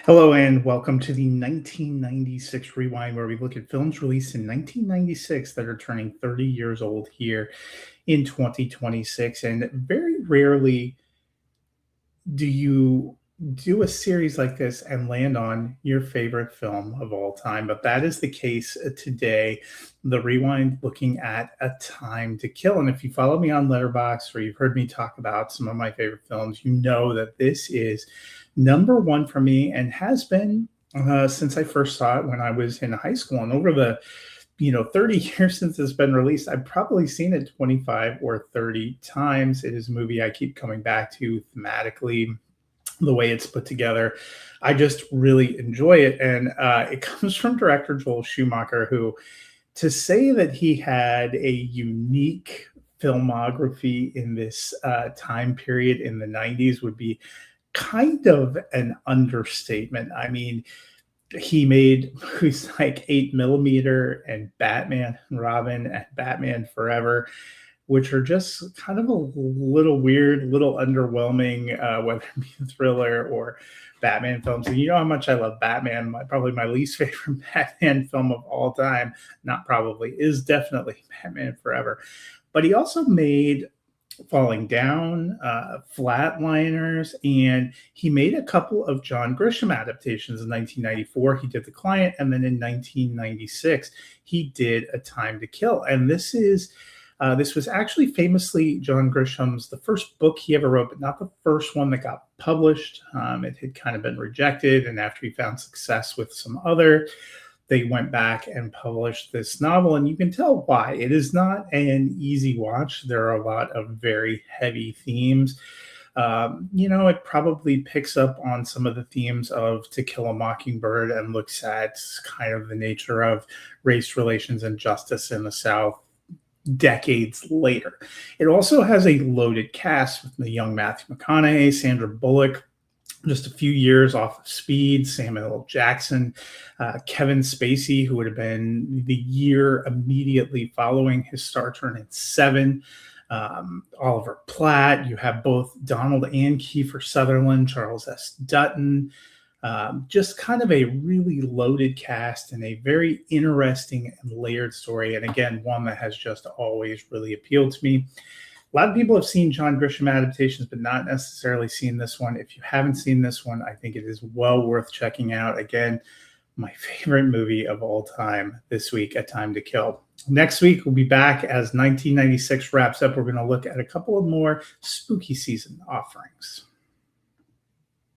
Hello and welcome to the 1996 Rewind, where we look at films released in 1996 that are turning 30 years old here in 2026. And very rarely do you do a series like this and land on your favorite film of all time, but that is the case today. The Rewind looking at A Time to Kill. And if you follow me on Letterboxd or you've heard me talk about some of my favorite films, you know that this is number one for me and has been since I first saw it when I was in high school. And over the 30 years since it's been released, I've probably seen it 25 or 30 times. It is a movie I keep coming back to thematically, the way it's put together. I just really enjoy it. And it comes from director Joel Schumacher, who, to say that he had a unique filmography in this time period in the 90s would be kind of an understatement. I mean, he made movies like 8 mm and Batman and Robin and Batman Forever, which are just kind of a little weird, little underwhelming, whether it be a thriller or Batman films. And you know how much I love Batman. Probably my least favorite Batman film of all time, not probably, is definitely Batman Forever. But he also made Falling Down, Flatliners, and he made a couple of John Grisham adaptations in 1994. He did The Client, and then in 1996, he did A Time to Kill. And this was actually famously John Grisham's the first book he ever wrote, but not the first one that got published. It had kind of been rejected, and after he found success with some other, they went back and published this novel, and you can tell why. It is not an easy watch. There are a lot of very heavy themes. It probably picks up on some of the themes of To Kill a Mockingbird and looks at kind of the nature of race relations and justice in the South decades later. It also has a loaded cast with the young Matthew McConaughey, Sandra Bullock, just a few years off of Speed, Samuel L. Jackson, Kevin Spacey, who would have been the year immediately following his star turn in Seven, Oliver Platt. You have both Donald and Kiefer Sutherland, Charles S. Dutton. Just kind of a really loaded cast and a very interesting and layered story. And again, one that has just always really appealed to me. A lot of people have seen John Grisham adaptations, but not necessarily seen this one. If you haven't seen this one, I think it is well worth checking out. Again, my favorite movie of all time this week, A Time to Kill. Next week, we'll be back as 1996 wraps up. We're going to look at a couple of more spooky season offerings.